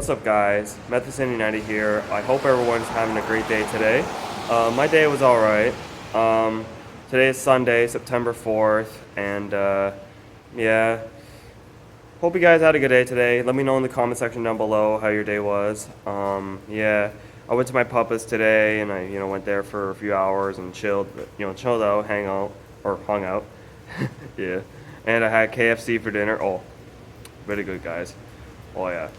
what's up guys? Methodist90 here. I hope everyone's having a great day today. My day was alright. Today is Sunday, September 4th, and yeah. Hope you guys had a good day today. Let me know in the comment section down below how your day was. Yeah. I went to my papa's today and I, went there for a few hours and chilled out, hung out. Yeah. And I had KFC for dinner. Oh, really good guys. Oh yeah.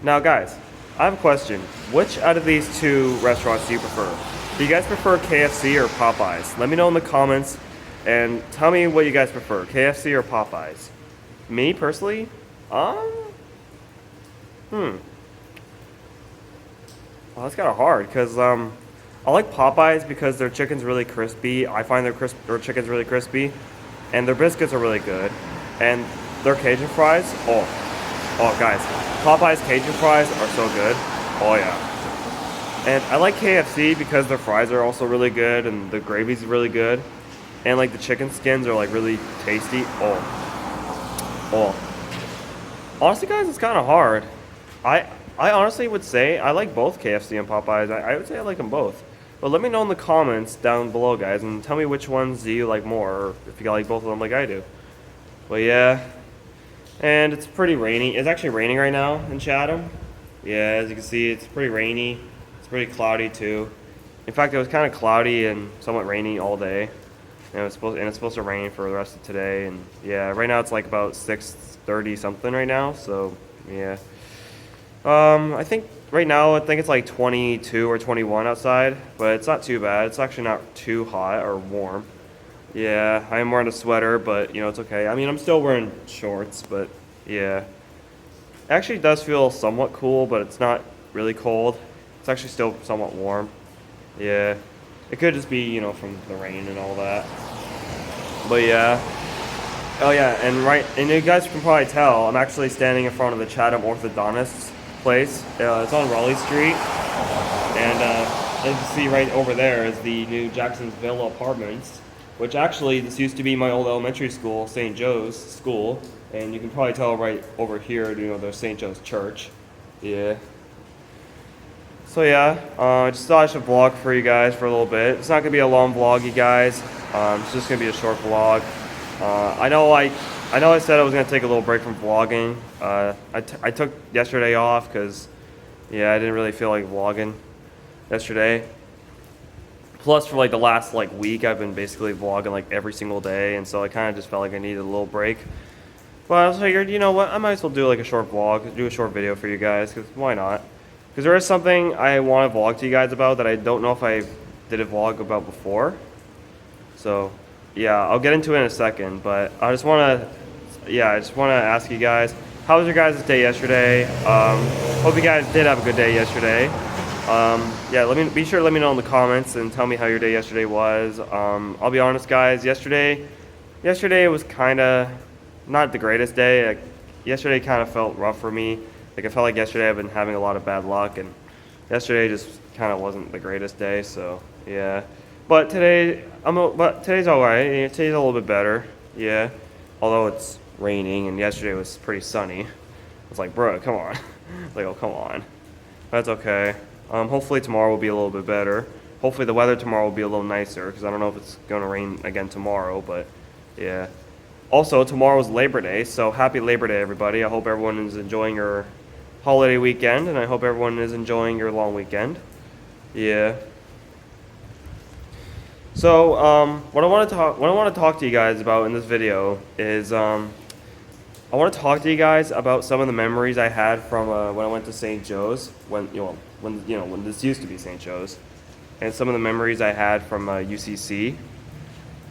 Now guys, I have a question. Which out of these two restaurants do you prefer? Do you guys prefer KFC or Popeyes? Let me know in the comments and tell me what you guys prefer, KFC or Popeyes. Me personally, well, that's kind of hard because I like Popeyes because their chicken's really crispy. I find their chicken's really crispy, and their biscuits are really good, and their Cajun fries. Oh, guys, Popeyes Cajun fries are so good. Oh yeah, and I like KFC because their fries are also really good, and the gravy's really good, and like the chicken skins are like really tasty. Oh. Honestly, guys, it's kind of hard. I honestly would say I like both KFC and Popeyes. I would say I like them both. But let me know in the comments down below, guys, and tell me which ones do you like more, or if you like both of them like I do. But yeah, and it's pretty rainy. It's actually raining right now in Chatham. Yeah, as you can see, it's pretty rainy. It's pretty cloudy too. In fact, it was kind of cloudy and somewhat rainy all day. And it's supposed to rain for the rest of today. And yeah, right now it's like about 6:30 something right now. So yeah, I think right now it's like 22 or 21 outside, but it's not too bad. It's actually not too hot or warm. Yeah, I am wearing a sweater, but it's okay. I mean, I'm still wearing shorts, but yeah, it actually does feel somewhat cool, but it's not really cold. It's actually still somewhat warm. Yeah. It could just be, from the rain and all that. But yeah. Oh yeah, and you guys can probably tell, I'm actually standing in front of the Chatham Orthodontist place. It's on Raleigh Street. And as you can see right over there is the new Jackson's Villa Apartments, which actually, this used to be my old elementary school, St. Joe's School. And you can probably tell right over here, there's St. Joe's Church. Yeah. So yeah, I just thought I should vlog for you guys for a little bit. It's not gonna be a long vlog, you guys. It's just gonna be a short vlog. I know I said I was gonna take a little break from vlogging. I took yesterday off because, yeah, I didn't really feel like vlogging yesterday. Plus, for like the last week, I've been basically vlogging like every single day, and so I kind of just felt like I needed a little break. But I figured, you know what, I might as well do like a short vlog, do a short video for you guys, because why not? Because there is something I want to vlog to you guys about that I don't know if I did a vlog about before. So, yeah, I'll get into it in a second. But I just want to ask you guys, how was your guys' day yesterday? Hope you guys did have a good day yesterday. Yeah, be sure to let me know in the comments and tell me how your day yesterday was. I'll be honest, guys. Yesterday was kind of not the greatest day. Yesterday kind of felt rough for me. I felt like yesterday I've been having a lot of bad luck, and yesterday just kind of wasn't the greatest day. So yeah, but today's all right. Today's a little bit better. Yeah, although it's raining, and yesterday was pretty sunny. It's like, bro, come on. Like, oh, come on. That's okay. Hopefully tomorrow will be a little bit better. Hopefully the weather tomorrow will be a little nicer, because I don't know if it's going to rain again tomorrow, but yeah. Also, tomorrow's Labor Day, so happy Labor Day, everybody. I hope everyone is enjoying your holiday weekend, and I hope everyone is enjoying your long weekend. Yeah. So, what I want to talk to you guys about in this video is, I want to talk to you guys about some of the memories I had from when I went to St. Joe's, when this used to be St. Joe's, and some of the memories I had from UCC.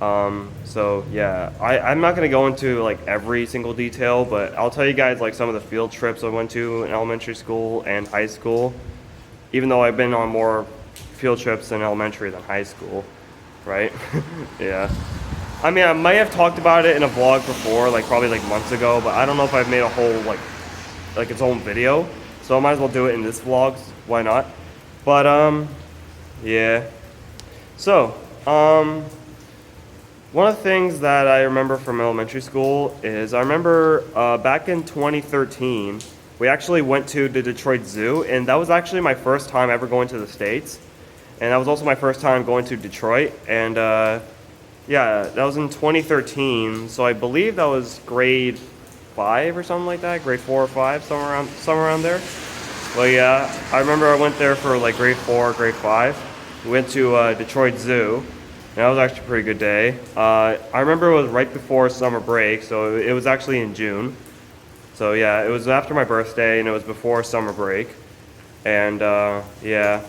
So yeah, I'm not going to go into every single detail, but I'll tell you guys some of the field trips I went to in elementary school and high school, even though I've been on more field trips in elementary than high school, right? Yeah. I mean, I might have talked about it in a vlog before, probably months ago, but I don't know if I've made a whole its own video, so I might as well do it in this vlog. Why not? But yeah. So one of the things that I remember from elementary school is I remember back in 2013, we actually went to the Detroit Zoo, and that was actually my first time ever going to the States. And that was also my first time going to Detroit. And yeah, that was in 2013. So I believe that was grade 5 or something like that, grade 4 or 5, somewhere around there. But yeah, I remember I went there for like grade 4, grade 5. We went to Detroit Zoo. And that was actually a pretty good day. I remember it was right before summer break, so it was actually in June. So yeah, it was after my birthday and it was before summer break. And yeah.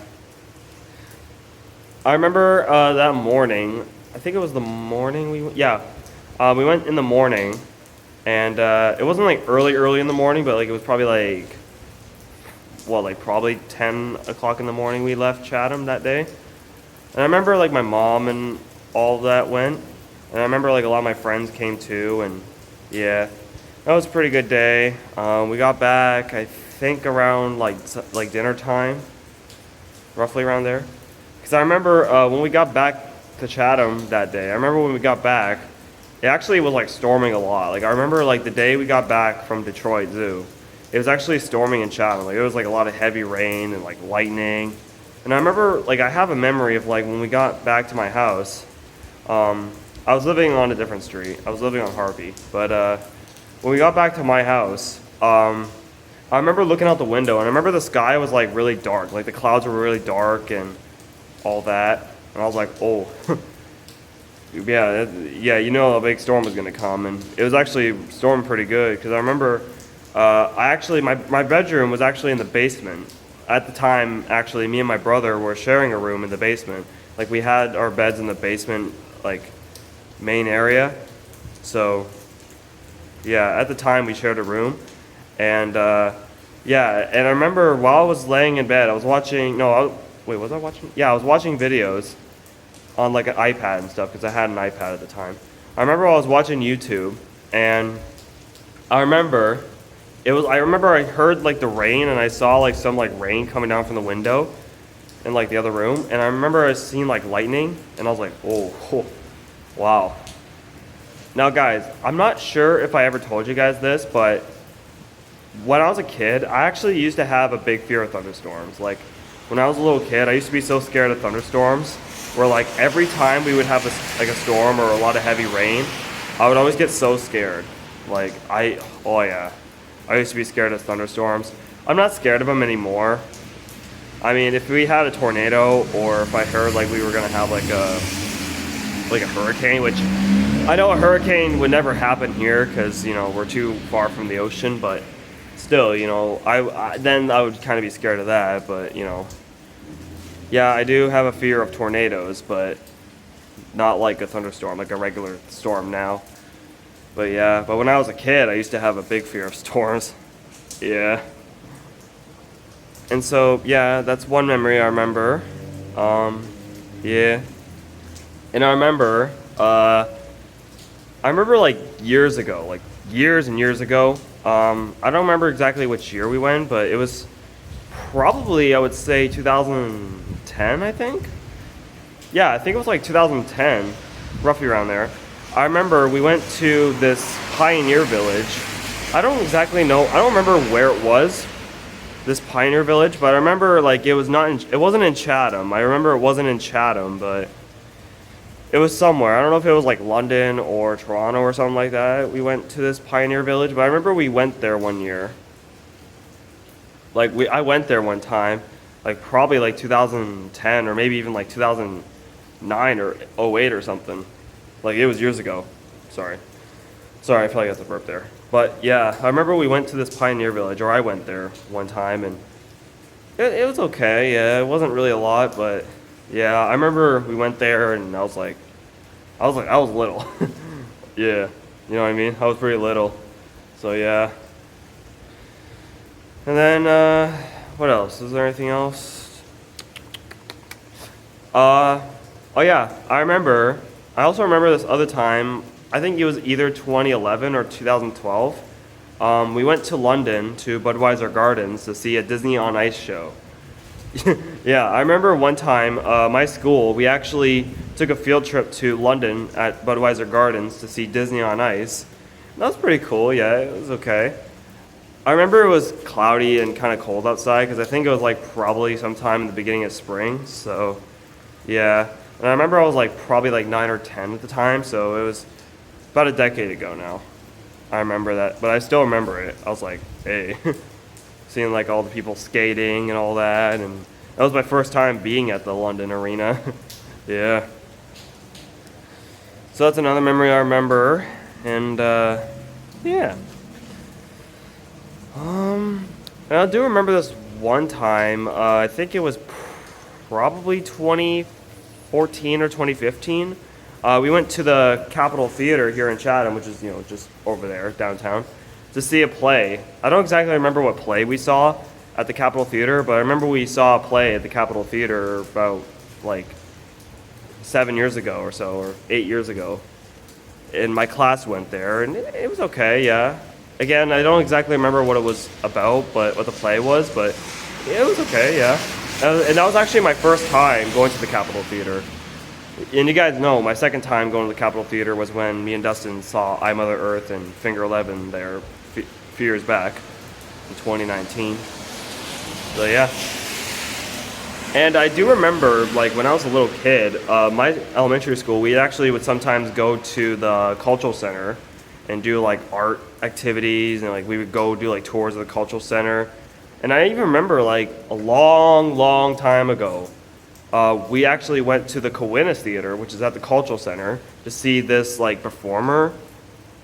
I remember that morning, I think it was the morning we went in the morning. And it wasn't like early in the morning, but like it was probably like, well, like probably 10 o'clock in the morning we left Chatham that day. And I remember like my mom and all that went. And I remember like a lot of my friends came too. And yeah, that was a pretty good day. We got back, I think around like dinner time, roughly around there. Because I remember when we got back to Chatham that day, I remember when we got back, it actually was like storming a lot. Like I remember like the day we got back from Detroit Zoo, it was actually storming in Chatham. Like it was like a lot of heavy rain and like lightning. And I remember, like, I have a memory of, like, when we got back to my house, I was living on a different street. I was living on Harvey. But when we got back to my house, I remember looking out the window, and I remember the sky was, like, really dark. Like, the clouds were really dark and all that. And I was like, oh, yeah, you know a big storm was going to come. And it was actually storming pretty good, because I remember my bedroom was actually in the basement. At the time, actually, me and my brother were sharing a room in the basement. Like, we had our beds in the basement, like, main area. So, yeah, at the time, we shared a room. And, yeah, and I remember while I was laying in bed, I was watching, was I watching? Yeah, I was watching videos on, like, an iPad and stuff, because I had an iPad at the time. I remember I was watching YouTube, and I remember I heard like the rain, and I saw like some like rain coming down from the window in like the other room, and I remember I seen like lightning, and I was like, oh, wow. Now guys, I'm not sure if I ever told you guys this, but when I was a kid, I actually used to have a big fear of thunderstorms. Like when I was a little kid, I used to be so scared of thunderstorms, where like every time we would have a storm or a lot of heavy rain, I would always get so scared. Like I used to be scared of thunderstorms. I'm not scared of them anymore. I mean, if we had a tornado, or if I heard like we were gonna have like a hurricane, which I know a hurricane would never happen here because you know we're too far from the ocean, but still, you know, then I would kind of be scared of that. But you know, yeah, I do have a fear of tornadoes, but not like a thunderstorm, like a regular storm now. But yeah, but when I was a kid, I used to have a big fear of storms. Yeah. And so, yeah, that's one memory I remember. Yeah. And I remember like years ago, like years and years ago. I don't remember exactly which year we went, but it was probably, I would say 2010, I think. Yeah, I think it was like 2010, roughly around there. I remember we went to this pioneer village. I don't exactly know. I don't remember where it was, this pioneer village, but I remember like it wasn't in Chatham. I remember it wasn't in Chatham, but it was somewhere. I don't know if it was like London or Toronto or something like that. We went to this pioneer village, but I remember we went there one year. Like I went there one time, like probably like 2010 or maybe even like 2009 or 08 or something. Like, it was years ago. Sorry, I feel like I got the burp there. But, yeah, I remember we went to this pioneer village, or I went there one time, and it was okay. Yeah, it wasn't really a lot, but, yeah, I remember we went there, and I was little. Yeah, you know what I mean? I was pretty little. So, yeah. And then, what else? Is there anything else? Oh, yeah, I also remember this other time, I think it was either 2011 or 2012. We went to London to Budweiser Gardens to see a Disney on Ice show. Yeah, I remember one time, my school, we actually took a field trip to London at Budweiser Gardens to see Disney on Ice. That was pretty cool, yeah, it was okay. I remember it was cloudy and kind of cold outside because I think it was like probably sometime in the beginning of spring. So, yeah. And I remember I was like probably like 9 or 10 at the time. So it was about a decade ago now. I remember that, but I still remember it. I was like, hey, seeing like all the people skating and all that. And that was my first time being at the London Arena. Yeah. So that's another memory I remember. And yeah. And I do remember this one time, I think it was probably 2014 or 2015. We went to the Capitol Theater here in Chatham, which is, just over there, downtown, to see a play. I don't exactly remember what play we saw at the Capitol Theater, but I remember we saw a play at the Capitol Theater about, like, 7 years ago or so, or 8 years ago. And my class went there, and it was okay, yeah. Again, I don't exactly remember what it was about, but what the play was, but it was okay, yeah. And that was actually my first time going to the Capitol Theater. And you guys know, my second time going to the Capitol Theater was when me and Dustin saw I, Mother Earth and Finger 11 there a few years back in 2019. So yeah. And I do remember, like, when I was a little kid, my elementary school, we actually would sometimes go to the cultural center and do, like, art activities, and, like, we would go do, like, tours of the cultural center. And I even remember, like, a long, long time ago, we actually went to the Coinnis Theater, which is at the cultural center, to see this, like, performer.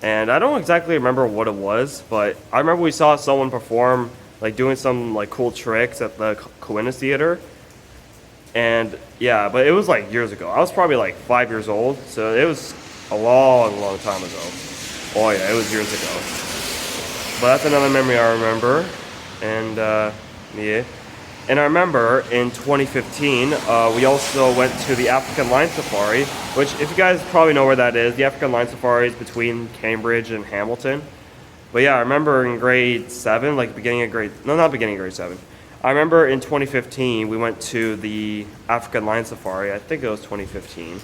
And I don't exactly remember what it was, but I remember we saw someone perform, like, doing some, like, cool tricks at the Coinnis Theater. And yeah, but it was like years ago. I was probably like 5 years old, so it was a long, long time ago. Oh yeah, it was years ago. But that's another memory I remember. And yeah. And I remember in 2015, we also went to the African Lion Safari, which, if you guys probably know where that is, the African Lion Safari is between Cambridge and Hamilton. But yeah, I remember in grade 7, like beginning of grade, no, not beginning of grade 7. I remember in 2015, we went to the African Lion Safari. I think it was 2015.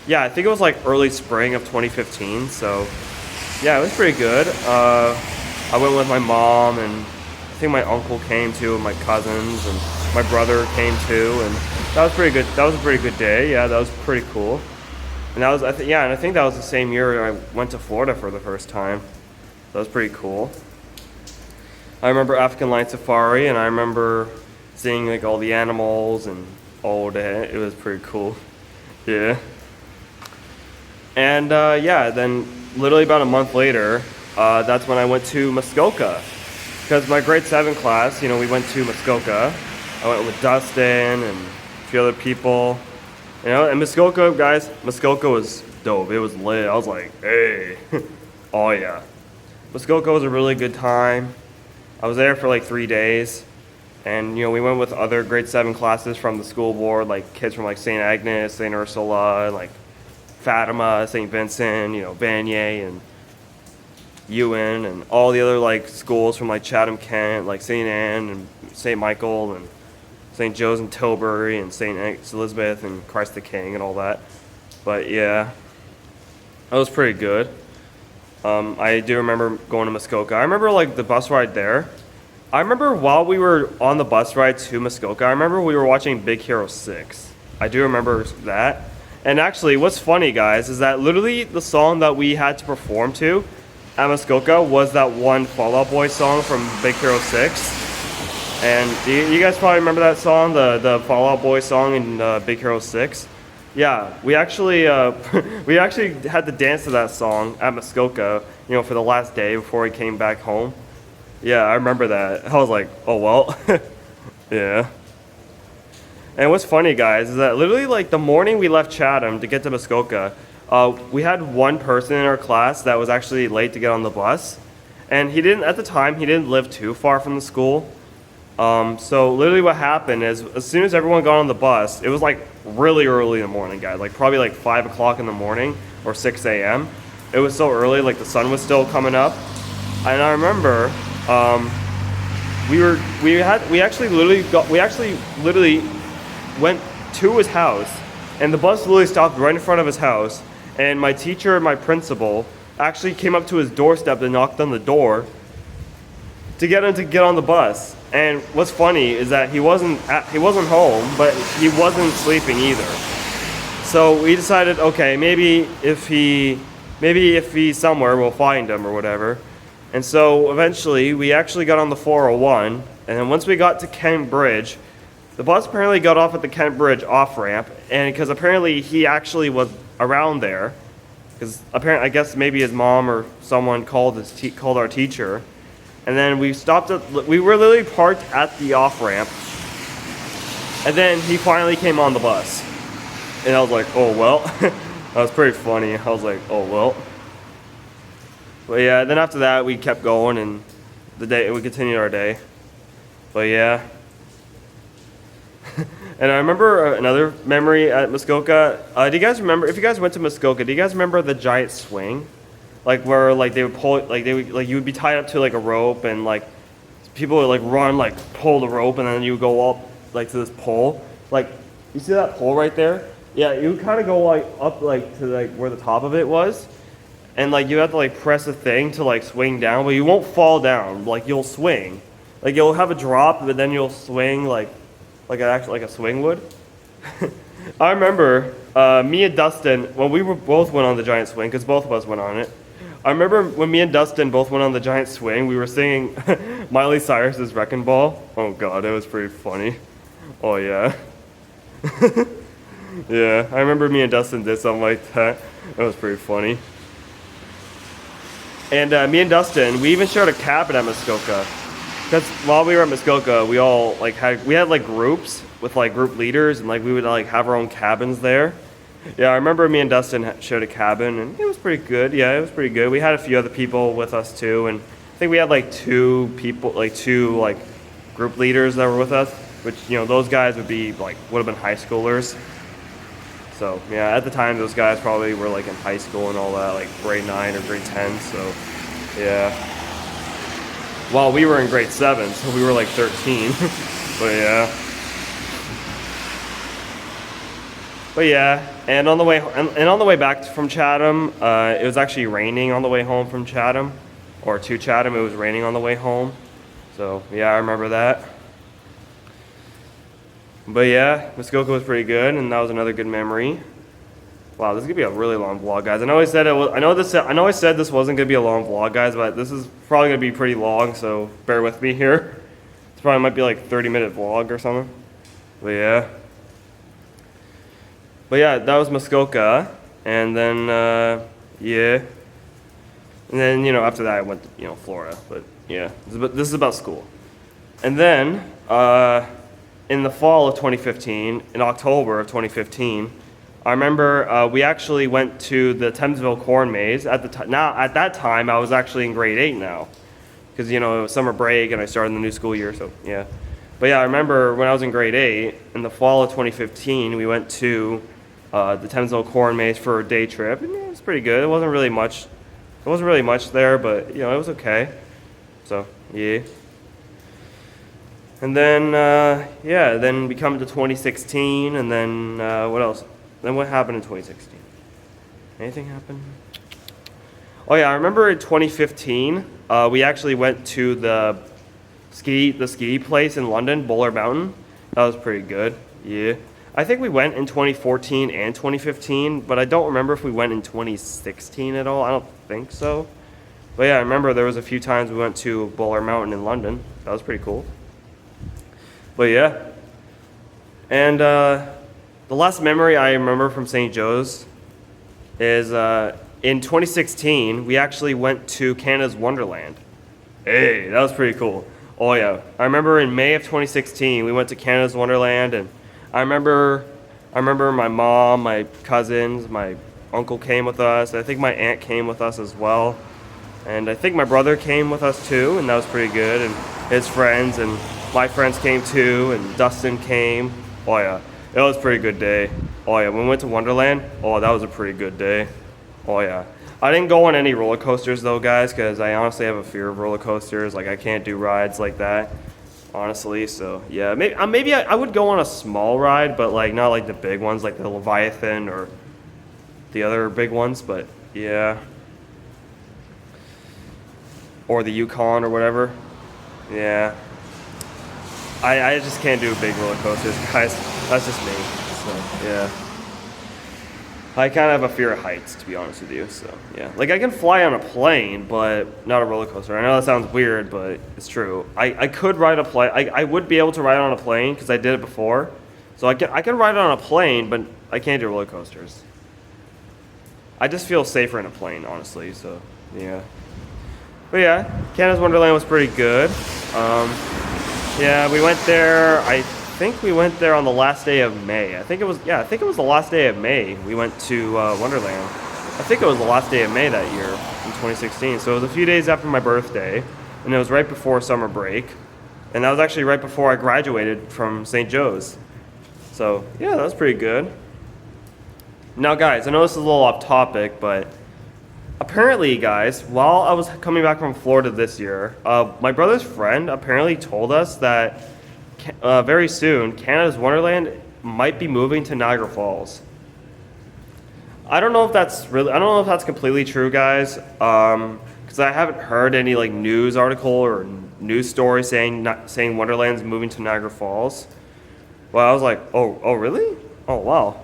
Yeah, I think it was like early spring of 2015. So yeah, it was pretty good. I went with my mom, and I think my uncle came too, and my cousins, and my brother came too, and that was pretty good. That was a pretty good day. Yeah, that was pretty cool. And that was, and I think that was the same year I went to Florida for the first time. That was pretty cool. I remember African Lion Safari, and I remember seeing like all the animals and all that. It was pretty cool. Yeah. And yeah, then literally about a month later, that's when I went to Muskoka. Because my grade 7 class, we went to Muskoka. I went with Dustin and a few other people. And Muskoka, guys, Muskoka was dope. It was lit. I was like, hey. Oh yeah. Muskoka was a really good time. I was there for like 3 days, and we went with other grade 7 classes from the school board, like kids from like St. Agnes, St. Ursula, like Fatima, St. Vincent, Vanier and Ewan, and all the other like schools from like Chatham, Kent, like St. Anne and St. Michael and St. Joe's and Tilbury and St. Elizabeth and Christ the King and all that. But yeah, that was pretty good. I do remember going to Muskoka. I remember like the bus ride there. I remember while we were on the bus ride to Muskoka, I remember we were watching Big Hero 6. I do remember that. And actually, what's funny, guys, is that literally the song that we had to perform to at Muskoka was that one Fall Out Boy song from Big Hero 6. And you guys probably remember that song, the Fall Out Boy song in Big Hero 6? Yeah, we actually had to dance to that song at Muskoka, for the last day before we came back home. Yeah, I remember that. I was like, oh well. Yeah. And what's funny, guys, is that literally like the morning we left Chatham to get to Muskoka, we had one person in our class that was actually late to get on the bus, and at the time he didn't live too far from the school. So literally what happened is, as soon as everyone got on the bus, it was like really early in the morning, guys, like probably like 5 o'clock in the morning or 6 a.m. It was so early, like the sun was still coming up. And I remember we actually literally went to his house, and the bus literally stopped right in front of his house, and my teacher and my principal actually came up to his doorstep and knocked on the door. to get him to get on the bus. And what's funny is that he wasn't home, but he wasn't sleeping either. So we decided, okay, maybe if he's somewhere, we'll find him or whatever. And so eventually we actually got on the 401, and then once we got to Kent Bridge, the bus apparently got off at the Kent Bridge off-ramp, and because apparently he actually was around there, because apparently I guess maybe his mom or someone called our teacher, and then we were literally parked at the off-ramp, and then he finally came on the bus, and I was like, oh well. That was pretty funny. I was like, oh well. But yeah, then after that we kept going, and we continued our day. But yeah. And I remember another memory at Muskoka. Do you guys remember, if you guys went to Muskoka, do you guys remember the giant swing? Like where like they would pull, you would be tied up to like a rope, and like people would like run, like pull the rope, and then you would go up like to this pole. Like, you see that pole right there? Yeah, you would kind of go like up like to like where the top of it was, and like you have to like press a thing to like swing down, but you won't fall down. Like, you'll swing, like you'll have a drop, but then you'll swing like a swing would. I remember me and Dustin, when we both went on the giant swing, because both of us went on it. I remember when me and Dustin both went on the giant swing, we were singing Miley Cyrus's Wrecking Ball. Oh god, it was pretty funny. Oh yeah. Yeah, I remember me and Dustin did something like that. It was pretty funny. And me and Dustin, we even shared a cabin at Muskoka. Because while we were at Muskoka, we all had like groups with like group leaders, and like we would like have our own cabins there. Yeah, I remember me and Dustin shared a cabin, and it was pretty good. Yeah, it was pretty good. We had a few other people with us too, and I think we had like two group leaders that were with us, which, you know, those guys would have been high schoolers. So yeah, at the time those guys probably were like in high school and all that, like grade 9 or grade 10. So yeah. While we were in grade 7, so we were like 13. But yeah, and on the way back from Chatham, it was actually raining on the way home from Chatham, or to Chatham. It was raining on the way home. So yeah, I remember that. But yeah, Muskoka was pretty good, and that was another good memory. Wow, this is gonna be a really long vlog, guys. I know I said I said this wasn't gonna be a long vlog, guys, but this is probably gonna be pretty long, so bear with me here. It's probably might be like 30-minute vlog or something. But yeah, that was Muskoka, and then yeah, and then, you know, after that I went to, you know, Florida. But yeah, this is about school. And then in the fall of 2015, in October of 2015. I remember we actually went to the Thamesville Corn Maze. At that time, I was actually in grade 8 now, because, you know, it was summer break and I started the new school year. So yeah, but yeah, I remember when I was in grade 8 in the fall of 2015, we went to the Thamesville Corn Maze for a day trip, and it was pretty good. It wasn't really much there, but, you know, it was okay. So yeah. And then then we come to 2016, and then what else? Then what happened in 2016? Anything happen? Oh yeah, I remember in 2015, we actually went to the ski place in London, Bowler Mountain. That was pretty good. Yeah. I think we went in 2014 and 2015, but I don't remember if we went in 2016 at all. I don't think so. But yeah, I remember there was a few times we went to Bowler Mountain in London. That was pretty cool. But yeah. And the last memory I remember from St. Joe's is in 2016, we actually went to Canada's Wonderland. Hey, that was pretty cool. Oh yeah, I remember in May of 2016, we went to Canada's Wonderland, and I remember my mom, my cousins, my uncle came with us. I think my aunt came with us as well. And I think my brother came with us too, and that was pretty good, and his friends, and my friends came too, and Dustin came. Oh yeah. It was a pretty good day. Oh yeah, when we went to Wonderland, oh, that was a pretty good day. Oh yeah. I didn't go on any roller coasters though, guys, because I honestly have a fear of roller coasters. Like, I can't do rides like that, honestly. So yeah, maybe I would go on a small ride, but like not like the big ones, like the Leviathan or the other big ones. But yeah, or the Yukon or whatever. Yeah. I just can't do big roller coasters, guys. That's just me. So, yeah. I kind of have a fear of heights, to be honest with you. So, yeah. Like, I can fly on a plane, but not a roller coaster. I know that sounds weird, but it's true. I could ride a plane. I would be able to ride on a plane because I did it before. So I can ride on a plane, but I can't do roller coasters. I just feel safer in a plane, honestly. So, yeah. But yeah, Canada's Wonderland was pretty good. Yeah, we went there. I think we went there on the last day of May. I think it was the last day of May. We went to Wonderland. I think it was the last day of May that year in 2016. So it was a few days after my birthday, and it was right before summer break. And that was actually right before I graduated from St. Joe's. So yeah, that was pretty good. Now, guys, I know this is a little off topic, but apparently, guys, while I was coming back from Florida this year, my brother's friend apparently told us that very soon Canada's Wonderland might be moving to Niagara Falls. I don't know if that's completely true, guys, because I haven't heard any like news article or news story saying Wonderland's moving to Niagara Falls. Well, I was like, oh, really? Oh, wow.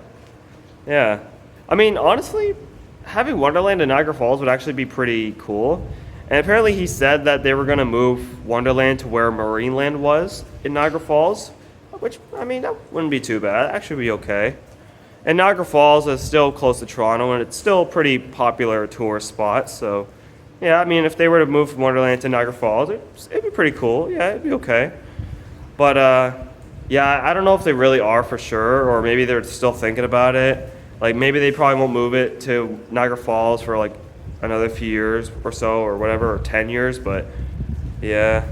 Yeah. I mean, honestly, having Wonderland in Niagara Falls would actually be pretty cool. And apparently he said that they were going to move Wonderland to where Marineland was in Niagara Falls, which, I mean, that wouldn't be too bad. It'd actually be okay. And Niagara Falls is still close to Toronto, and it's still a pretty popular tourist spot. So, yeah, I mean, if they were to move from Wonderland to Niagara Falls, it'd be pretty cool. Yeah, it'd be okay. But, yeah, I don't know if they really are for sure, or maybe they're still thinking about it. Like, maybe they probably won't move it to Niagara Falls for, like, another few years or so, or whatever, or 10 years, but, yeah.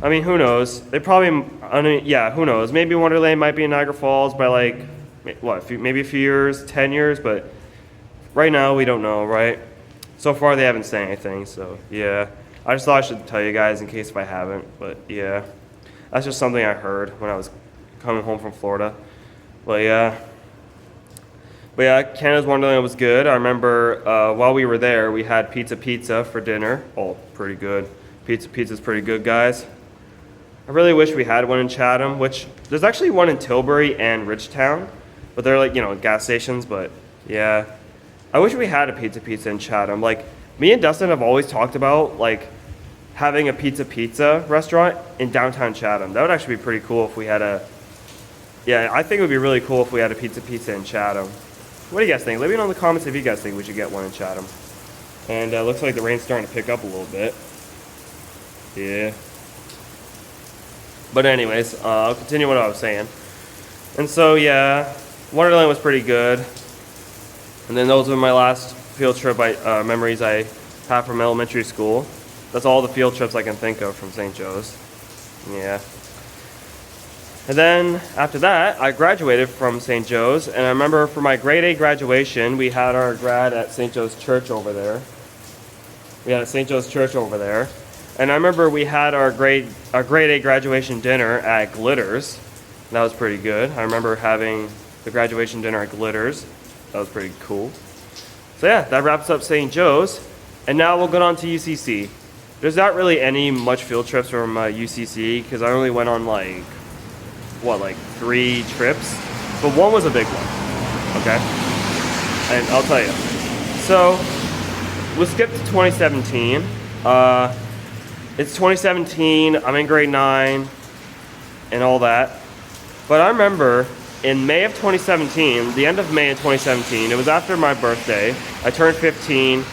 I mean, who knows? Yeah, who knows? Maybe Wonderland might be in Niagara Falls by, like, maybe a few years, 10 years, but right now we don't know, right? So far they haven't said anything, so, yeah. I just thought I should tell you guys in case if I haven't, but, yeah. That's just something I heard when I was coming home from Florida, but, yeah. But yeah, Canada's Wonderland was good. I remember while we were there, we had pizza for dinner. Oh, pretty good. Pizza's pretty good, guys. I really wish we had one in Chatham, which there's actually one in Tilbury and Ridgetown, but they're like, gas stations, but yeah. I wish we had a pizza in Chatham. Like, me and Dustin have always talked about, like, having a pizza restaurant in downtown Chatham. That would actually be pretty cool if we had yeah, I think it would be really cool if we had a pizza in Chatham. What do you guys think? Let me know in the comments if you guys think we should get one in Chatham. And looks like the rain's starting to pick up a little bit. Yeah. But anyways, I'll continue what I was saying. And so, yeah, Wonderland was pretty good. And then those were my last field trip memories I have from elementary school. That's all the field trips I can think of from St. Joe's. Yeah. And then after that, I graduated from St. Joe's, and I remember for my grade 8 graduation, we had our grad at St. Joe's Church over there. And I remember we had our grade 8 graduation dinner at Glitters. That was pretty good. I remember having the graduation dinner at Glitters. That was pretty cool. So yeah, that wraps up St. Joe's. And now we'll go on to UCC. There's not really any much field trips from UCC, because I only went on like 3 trips, but one was a big one, okay? And I'll tell you. So, we'll skip to 2017. It's 2017, I'm in grade 9, and all that. But I remember in May of 2017, the end of May of 2017, it was after my birthday, I turned 15,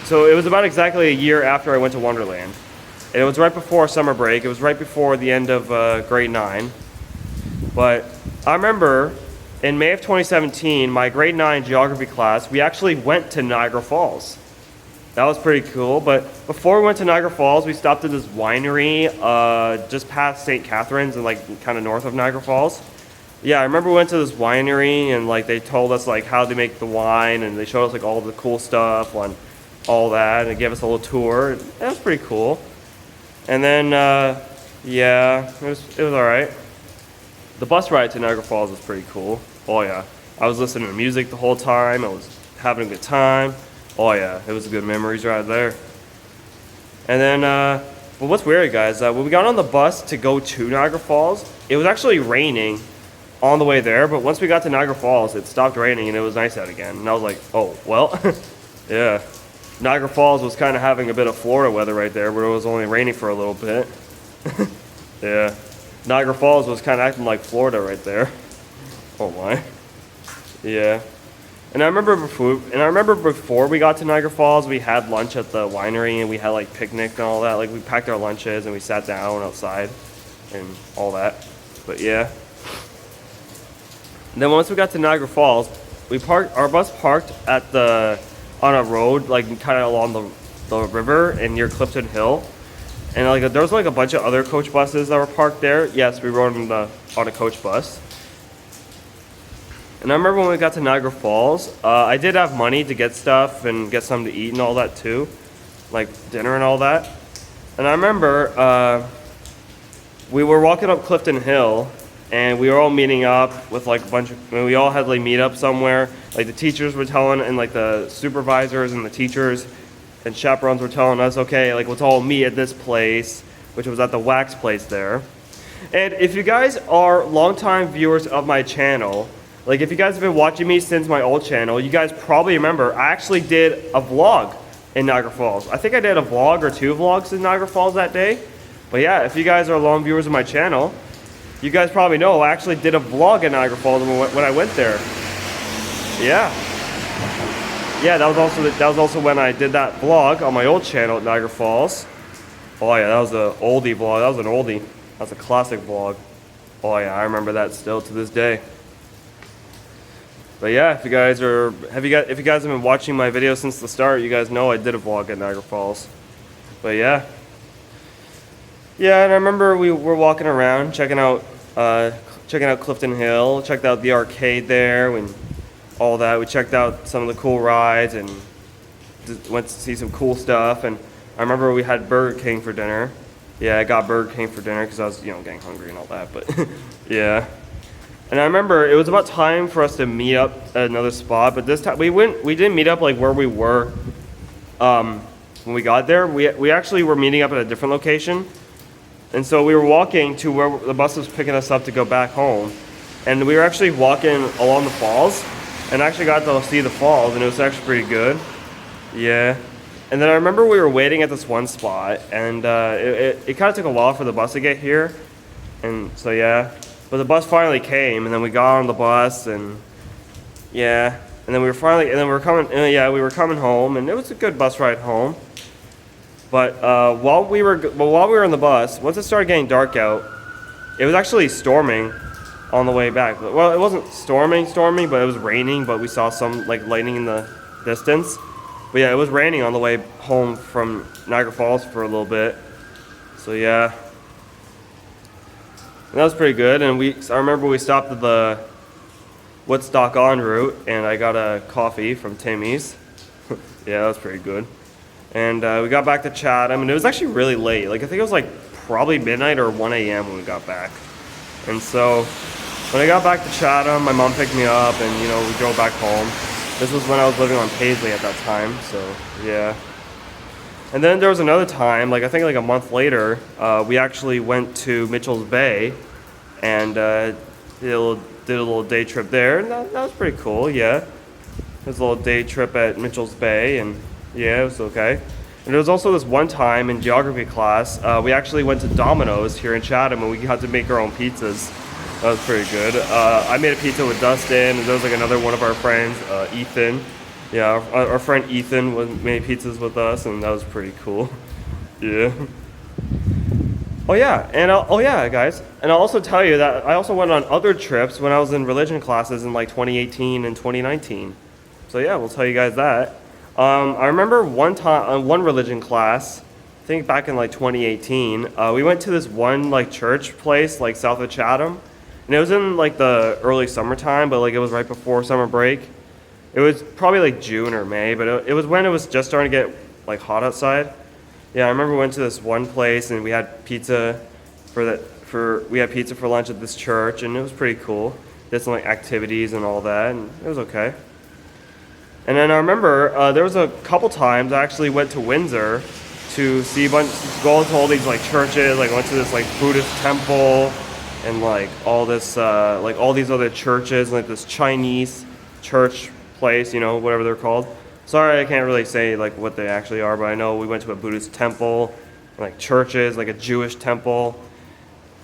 so it was about exactly a year after I went to Wonderland. And it was right before summer break, it was right before the end of grade 9. But I remember in May of 2017, my grade 9 geography class, we actually went to Niagara Falls. That was pretty cool. But before we went to Niagara Falls, we stopped at this winery just past St. Catharines and like kind of north of Niagara Falls. Yeah, I remember we went to this winery and like they told us like how they make the wine, and they showed us like all the cool stuff on all that, and they gave us a little tour. That was pretty cool. And then yeah, it was all right. The bus ride to Niagara Falls was pretty cool. Oh yeah, I was listening to music the whole time. I was having a good time. Oh yeah, it was a good memories right there. And then But what's weird, guys, when we got on the bus to go to Niagara Falls, it was actually raining on the way there, but once we got to Niagara Falls, it stopped raining and it was nice out again. And I was like, oh, well, yeah. Niagara Falls was kind of having a bit of Florida weather right there, where it was only raining for a little bit. Yeah. Niagara Falls was kind of acting like Florida right there. Oh my. Yeah. And I remember before we got to Niagara Falls, we had lunch at the winery and we had like picnic and all that. Like we packed our lunches and we sat down outside and all that. But yeah. And then once we got to Niagara Falls, our bus parked on a road, like kind of along the river and near Clifton Hill. And like there was like a bunch of other coach buses that were parked there. Yes, we rode on a coach bus. And I remember when we got to Niagara Falls, I did have money to get stuff and get something to eat and all that too, like dinner and all that. And I remember we were walking up Clifton Hill, and we were all meeting up with like we all had like meet up somewhere. Like the teachers were telling, and like the supervisors and the teachers and chaperones were telling us, okay, like let's all meet at this place, which was at the wax place there. And if you guys are longtime viewers of my channel, like if you guys have been watching me since my old channel, you guys probably remember I actually did a vlog in Niagara Falls. I think I did a vlog or 2 vlogs in Niagara Falls that day. But yeah, if you guys are long viewers of my channel, you guys probably know I actually did a vlog in Niagara Falls when I went there. Yeah. Yeah, that was also when I did that vlog on my old channel at Niagara Falls. Oh yeah, that was an oldie vlog. That was an oldie. That's a classic vlog. Oh yeah, I remember that still to this day. But yeah, if you guys have been watching my videos since the start, you guys know I did a vlog at Niagara Falls. But yeah. Yeah, and I remember we were walking around, checking out Clifton Hill, checked out the arcade there and all that. We checked out some of the cool rides and went to see some cool stuff. And I remember we had Burger King for dinner. Yeah, I got Burger King for dinner because I was, getting hungry and all that. But yeah. And I remember it was about time for us to meet up at another spot, but this time we didn't meet up like where we were when we got there. We actually were meeting up at a different location. And so we were walking to where the bus was picking us up to go back home. And we were actually walking along the falls and actually got to see the falls, and it was actually pretty good. Yeah. And then I remember we were waiting at this one spot, and it kind of took a while for the bus to get here. And so yeah. But the bus finally came, and then we got on the bus, and yeah, and then we were coming home, and it was a good bus ride home. But while we were in the bus, once it started getting dark out, it was actually storming on the way back. Well, it wasn't storming, but it was raining. But we saw some like lightning in the distance. But yeah, it was raining on the way home from Niagara Falls for a little bit. So yeah. And that was pretty good, and I remember we stopped at the Woodstock en route, and I got a coffee from Timmy's. Yeah, that was pretty good. And we got back to Chatham, and it was actually really late. Like I think it was like probably midnight or 1 a.m. when we got back. And so when I got back to Chatham, my mom picked me up, and we drove back home. This was when I was living on Paisley at that time, so yeah. And then there was another time, I think a month later, we actually went to Mitchell's Bay and did a little day trip there, and that was pretty cool, yeah. It was a little day trip at Mitchell's Bay, and yeah, it was okay. And there was also this one time in geography class, we actually went to Domino's here in Chatham, and we had to make our own pizzas. That was pretty good. I made a pizza with Dustin, and there was another one of our friends, Ethan. Yeah, our friend Ethan made pizzas with us, and that was pretty cool. Yeah. Oh yeah, and guys, and I'll also tell you that I also went on other trips when I was in religion classes in 2018 and 2019. So yeah, we'll tell you guys that. I remember one time, one religion class, I think back in 2018, we went to this one church place south of Chatham, and it was in the early summertime, but it was right before summer break. It was probably June or May, but it was when it was just starting to get hot outside. Yeah, I remember we went to this one place and we had pizza we had pizza for lunch at this church, and it was pretty cool. Did some activities and all that, and it was okay. And then I remember there was a couple times I actually went to Windsor to see a bunch, go to all these like churches. Like went to this like Buddhist temple, and like all this like all these other churches, like this Chinese church place, you know, whatever they're called. Sorry, I can't really say like what they actually are, but I know we went to a Buddhist temple, like churches, like a Jewish temple.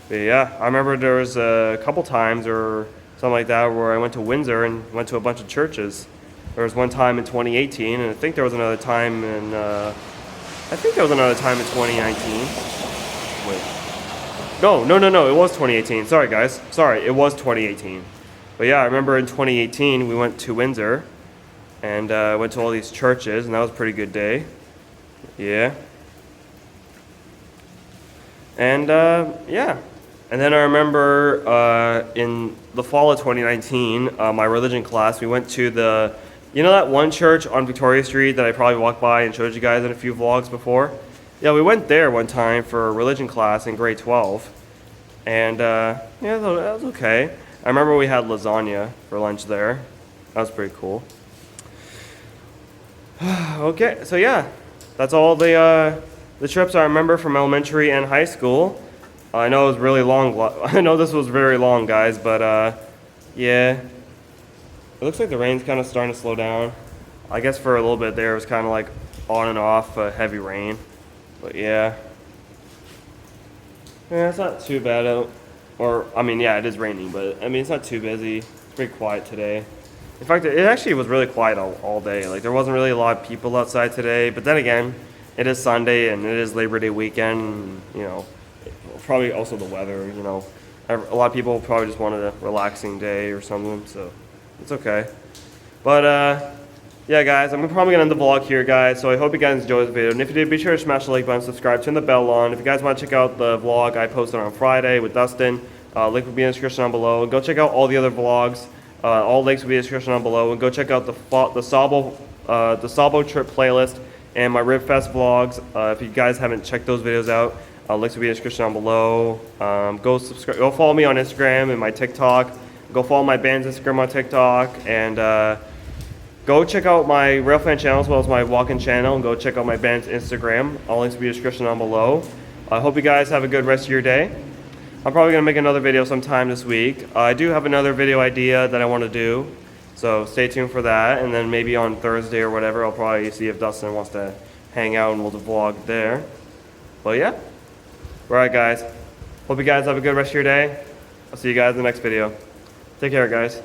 But yeah, I remember there was a couple times or something like that where I went to Windsor and went to a bunch of churches. There was one time in 2018, and I think there was another time in 2019. Wait. No, it was 2018. Sorry, guys. Sorry, it was 2018. But yeah, I remember in 2018 we went to Windsor and went to all these churches, and that was a pretty good day. Yeah. And yeah. And then I remember in the fall of 2019, my religion class, we went to the, you know that one church on Victoria Street that I probably walked by and showed you guys in a few vlogs before? Yeah, we went there one time for a religion class in grade 12. And yeah, that was okay. I remember we had lasagna for lunch there. That was pretty cool. Okay, so yeah, that's all the trips I remember from elementary and high school. I know it was really long. I know this was very long, guys, but yeah. It looks like the rain's kind of starting to slow down. I guess for a little bit there, it was kind of like on and off heavy rain. But yeah. Yeah, it's not too bad. Or, I mean, yeah, it is raining, but I mean, it's not too busy. It's pretty quiet today. In fact, it actually was really quiet all day. Like, there wasn't really a lot of people outside today. But then again, it is Sunday and it is Labor Day weekend. And, you know, probably also the weather, you know. A lot of people probably just wanted a relaxing day or something, so it's okay. But, yeah, guys, I'm probably going to end the vlog here, guys. So I hope you guys enjoyed the video. And if you did, be sure to smash the like button, subscribe, turn the bell on. If you guys want to check out the vlog I posted on Friday with Dustin, link will be in the description down below. And go check out all the other vlogs. All links will be in the description down below. And go check out the Sabo trip playlist and my Ribfest vlogs. If you guys haven't checked those videos out, links will be in the description down below. Go subscribe. Go follow me on Instagram and my TikTok. Go follow my band's Instagram on TikTok. And go check out my Railfan channel as well as my walk-in channel, and go check out my band's Instagram. All links will be in the description down below. I hope you guys have a good rest of your day. I'm probably going to make another video sometime this week. I do have another video idea that I want to do, so stay tuned for that. And then maybe on Thursday or whatever, I'll probably see if Dustin wants to hang out and we'll vlog there. But yeah. Alright, guys. Hope you guys have a good rest of your day. I'll see you guys in the next video. Take care, guys.